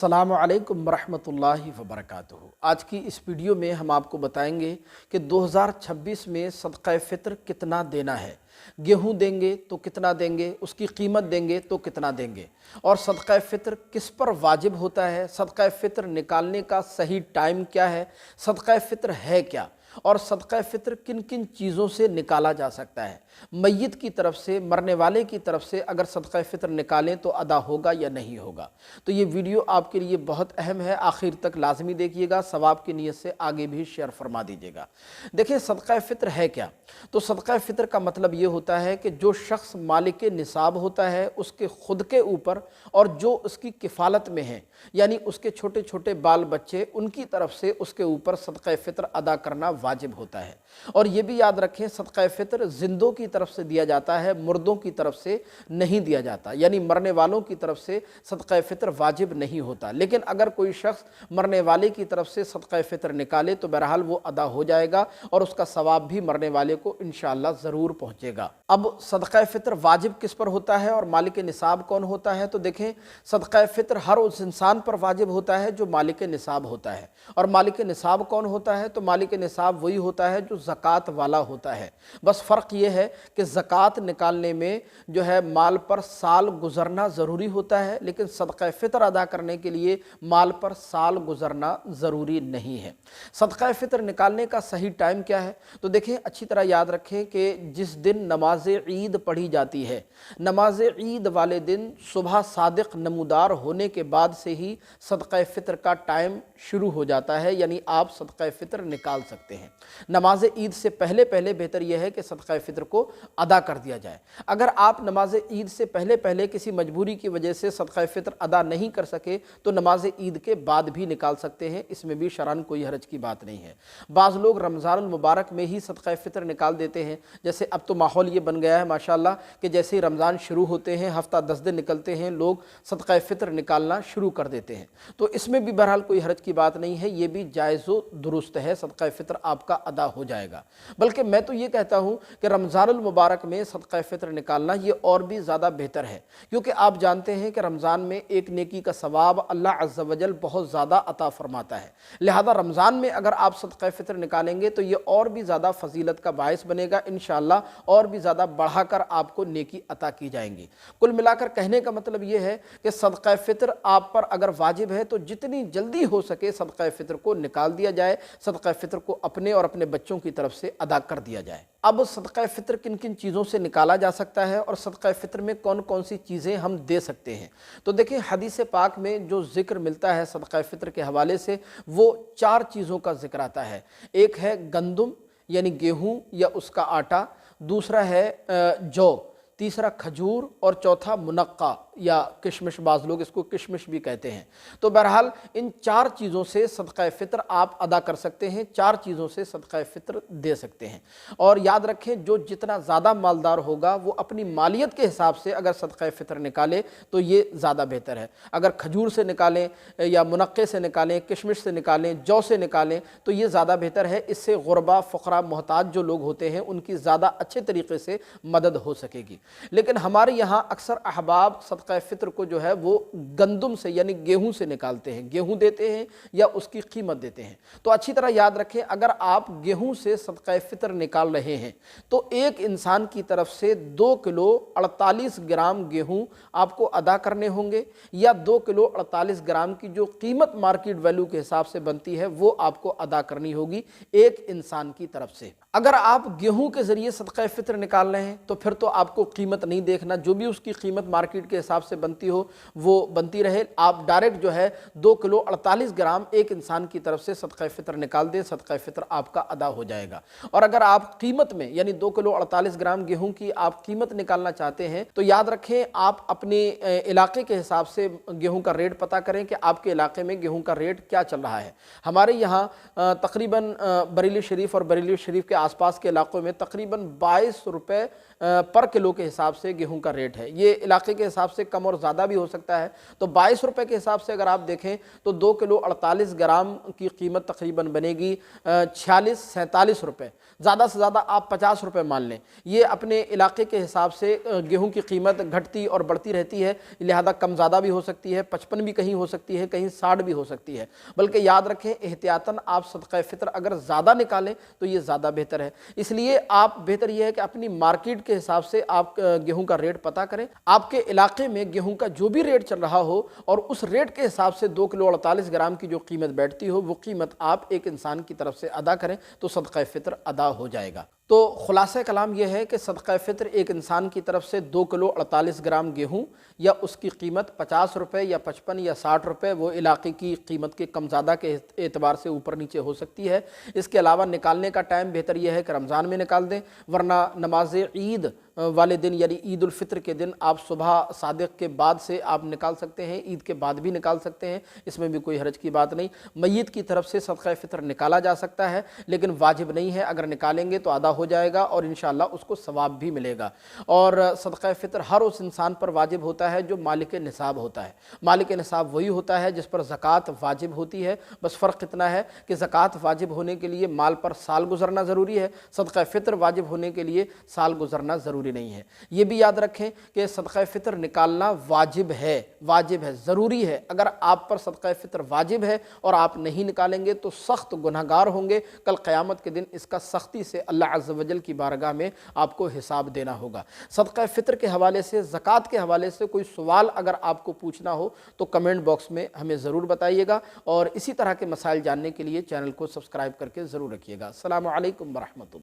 अस्सलामु अलैकुम वरहमतुल्लाहि वबरकातुहू। आज की इस वीडियो में हम आपको बताएंगे कि 2026 में सदक़ा फ़ितर कितना देना है। गेहूं देंगे तो कितना देंगे, उसकी कीमत देंगे तो कितना देंगे, और सदक़ा फ़ितर किस पर वाजिब होता है, सदक़ा फ़ितर निकालने का सही टाइम क्या है, सदक़ा फ़ितर है क्या, और सदक़ा फ़ितर किन किन चीज़ों से निकाला जा सकता है। मय्यत की तरफ से, मरने वाले की तरफ से अगर सदक़ा फ़ितर निकालें तो अदा होगा या नहीं होगा। तो ये वीडियो आपके लिए बहुत अहम है, आखिर तक लाजमी देखिएगा, सवाब की नीयत से आगे भी शेयर फरमा दीजिएगा। देखिए सदक़ा फ़ितर है क्या। तो सदक़ा फ़ितर का मतलब ये होता है कि जो शख्स मालिक निसाब होता है उसके ख़ुद के ऊपर और जो उसकी किफ़ालत में है, यानी उसके छोटे छोटे बाल बच्चे, उनकी तरफ से उसके ऊपर सदक़ा फ़ितर अदा करना वाजिब होता है। और ये भी याद रखें, सदक़ा फ़ितर ज़िंदों की तरफ से दिया जाता है, मुर्दों की तरफ से नहीं दिया जाता, यानी मरने वालों की तरफ से सदक़ा फ़ितर वाजिब नहीं होता। लेकिन अगर कोई शख्स मरने वाले की तरफ से सदक़ा फ़ितर निकाले तो बहरहाल वो अदा हो जाएगा और उसका सवाब भी मरने वाले को इंशाअल्लाह ज़रूर पहुँचेगा। अब सदक़ा फ़ितर वाजिब किस पर होता है और मालिक निसाब कौन होता है, तो देखें सदक़ा फ़ितर हर उस इंसान पर वाजिब होता है जो मालिक निसाब होता है। और मालिक निसाब कौन होता है, तो मालिक निसाब वही होता है जो ज़कात वाला होता है। बस फ़र्क ये है कि ज़कात निकालने में जो है माल पर साल गुज़रना ज़रूरी होता है, लेकिन सदक़ा फ़ितर अदा करने के लिए माल पर साल गुज़रना ज़रूरी नहीं है। सदक़ा फ़ितर निकालने का सही टाइम क्या है, तो देखें अच्छी तरह याद रखें कि जिस दिन नमाज ईद पढ़ी जाती है, नमाज ईद वाले दिन सुबह सादिक नमूदार होने के बाद से ही सदक़ा फ़ितर का टाइम शुरू हो जाता है, यानी आप सदक़ा फ़ितर निकाल सकते हैं। नमाज ईद से पहले पहले बेहतर यह है कि सदक़ा फ़ितर को अदा कर दिया जाए। अगर आप नमाज ईद से पहले पहले किसी मजबूरी की वजह से सदक़ा फ़ितर अदा नहीं कर सके तो नमाज ईद के बाद भी निकाल सकते हैं, इसमें भी शरअन कोई हरज की बात नहीं है। बाज़ लोग रमज़ानुल मुबारक में ही सदक़ा फ़ितर निकाल देते हैं। जैसे अब तो माहौल ये बन गया है माशाअल्लाह कि जैसे ही रमज़ान शुरू होते हैं, हफ़्ता 10 दिन निकलते हैं, लोग सदक़ा फ़ितर निकालना शुरू कर देते हैं। तो इसमें भी बहरहाल कोई हरज की बात नहीं है, ये भी जायज़ व दुरुस्त है, सदक़ा फ़ितर आपका अदा हो जाएगा। बल्कि मैं तो ये कहता हूँ कि रमज़ानुल मुबारक में सदक़ा फ़ितर निकालना ये और भी ज़्यादा बेहतर है, क्योंकि आप जानते हैं कि रमज़ान में एक नेकी का सवाब अल्लाह अज़्ज़ा वजल बहुत ज़्यादा अता फ़रमाता है। लिहाजा रमज़ान में अगर आप सदक़ा फ़ितर निकालेंगे तो ये और भी ज़्यादा फ़जीलत का बायस बनेगा, इंशाअल्लाह और भी ज़्यादा बढ़ाकर आपको नेकी अता की जाएंगी। कुल मिलाकर कहने का मतलब ये है कि सदक़ा फ़ितर आप पर अगर वाजिब है तो जितनी जल्दी हो सके सदक़ा फ़ितर को निकाल दिया जाए, सदक़ा फ़ितर को अपने और अपने बच्चों की तरफ से अदा कर दिया जाए। अब सदक़ा फ़ितर किन किन चीज़ों से निकाला जा सकता है और सदक़ा फ़ितर में कौन कौन सी चीज़ें हम दे सकते हैं, तो देखिए हदीस पाक में जो ज़िक्र मिलता है सदक़ा फ़ितर के हवाले से वो 4 चीज़ों का ज़िक्र आता है। एक है गंदुम यानी गेहूँ या उसका आटा, दूसरा है जौ, तीसरा खजूर और चौथा मुनक्का या किशमिश, बाज़ लोग इसको किशमिश भी कहते हैं। तो बहरहाल इन 4 चीज़ों से सदक़ा फ़ितर आप अदा कर सकते हैं, 4 चीज़ों से सदक़ा फ़ितर दे सकते हैं। और याद रखें जो जितना ज़्यादा मालदार होगा वो अपनी मालियत के हिसाब से अगर सदक़ा फ़ितर निकाले तो ये ज़्यादा बेहतर है। अगर खजूर से निकालें या मुनक्के से निकालें, किशमिश से निकालें, जौ से निकालें तो ये ज़्यादा बेहतर है। इससे गुरबा, फ़ुक़रा, मोहताज जो लोग होते हैं उनकी ज़्यादा अच्छे तरीके से मदद हो सकेगी। लेकिन हमारे यहाँ अक्सर अहबाब सदक़ा फ़ितर को जो है वो गंदुम से यानी गेहूं से निकालते हैं, गेहूं देते हैं या उसकी कीमत देते हैं। तो अच्छी तरह याद रखें, अगर आप गेहूं से सदक़ा फ़ितर निकाल रहे हैं तो एक इंसान की तरफ से 2 किलो 48 ग्राम गेहूं आपको अदा करने होंगे, या 2 किलो 48 ग्राम की जो कीमत मार्केट वैल्यू के हिसाब से बनती है वो आपको अदा करनी होगी एक इंसान की तरफ से। अगर आप गेहूं के ज़रिए सदक़ा फ़ितर निकाल रहे हैं तो फिर तो आपको कीमत नहीं देखना, जो भी उसकी कीमत मार्केट के हिसाब से बनती हो वो बनती रहे। आप डायरेक्ट जो है 2 किलो 48 ग्राम एक इंसान की तरफ से सदक़ा फ़ितर निकाल दें, सदक़ा फ़ितर आपका अदा हो जाएगा। और अगर आप कीमत में यानी 2 किलो 48 ग्राम गेहूं की आप कीमत निकालना चाहते हैं तो याद रखें आप अपने इलाके के हिसाब से गेहूं का रेट पता करें कि आपके इलाके में गेहूं का रेट क्या चल रहा है। हमारे यहाँ तकरीबन बरेली शरीफ और बरेली शरीफ के आसपास के इलाकों में तकरीबन 22 रुपये पर किलो کے حساب سے गेहूं का रेट है। ये इलाके के हिसाब से कम और ज़्यादा भी हो सकता है। तो 22 रुपए के हिसाब से अगर आप देखें तो 2 किलो 48 ग्राम की कीमत तकरीबन बनेगी 46-47 रुपए। ज़्यादा से ज़्यादा आप 50 रुपए मान लें। ये अपने इलाके के हिसाब से गेहूं की कीमत घटती और बढ़ती रहती है, लिहाजा कम ज़्यादा भी हो सकती है, 55 भी कहीं हो सकती है, कहीं 60 भी हो सकती है। बल्कि याद रखें, एहतियातन आप सदक़ा फ़ितर अगर ज़्यादा निकालें तो ये ज़्यादा बेहतर है। इसलिए आप बेहतर यह है कि अपनी मार्केट के हिसाब से आप गेहूं का रेट पता करें। आपके इलाके में गेहूं का जो भी रेट चल रहा हो और उस रेट के हिसाब से 2 किलो 48 ग्राम की जो कीमत बैठती हो, वो कीमत आप एक इंसान की तरफ से अदा करें तो सदक़ा फ़ितर अदा हो जाएगा। तो खुलासा कलाम यह है कि सदक़ा फ़ितर एक इंसान की तरफ से 2 किलो 48 ग्राम गेहूं या उसकी कीमत 50 रुपये या 55 या 60 रुपये, वो इलाके की कीमत के कम ज़्यादा के एतबार से ऊपर नीचे हो सकती है। इसके अलावा निकालने का टाइम बेहतर यह है कि रमज़ान में निकाल दें, वरना नमाज ईद वाले दिन यानी ईद उल फितर के दिन आप सुबह सादिक के बाद से आप निकाल सकते हैं, ईद के बाद भी निकाल सकते हैं, इसमें भी कोई हरज की बात नहीं। मय्यत की तरफ से सदक़ा फ़ितर निकाला जा सकता है, लेकिन वाजिब नहीं है। अगर निकालेंगे तो अदा हो जाएगा और इंशाअल्लाह उसको सवाब भी मिलेगा। और सदक़ा फ़ितर हर उस इंसान पर वाजिब होता है जो मालिक निसाब होता है। मालिक निसाब वही होता है जिस पर ज़कात वाजिब होती है। बस फ़र्क इतना है कि ज़कात वाजिब होने के लिए माल पर साल गुजरना ज़रूरी है, सदक़ा फ़ितर वाजिब होने के लिए साल गुजरना ज़रूरी नहीं है। ये भी याद रखें कि सदक़ा फ़ितर निकालना वाजिब है, ज़रूरी है। अगर आप पर सदक़ा फ़ितर वाजिब है और आप नहीं निकालेंगे तो सख्त गुनहगार होंगे। कल क़यामत के दिन इसका सख्ती से अल्लाह अज़्ज़ व जल की बारगाह में आपको हिसाब देना होगा। सदक़ा फ़ितर के हवाले से, ज़कात के हवाले से कोई सवाल अगर आपको पूछना हो तो कमेंट बॉक्स में हमें ज़रूर बताइएगा और इसी तरह के मसाइल जानने के लिए चैनल को सब्सक्राइब करके ज़रूर रखिएगा। अस्सलामु अलैकुम व रहमतुल्लाह।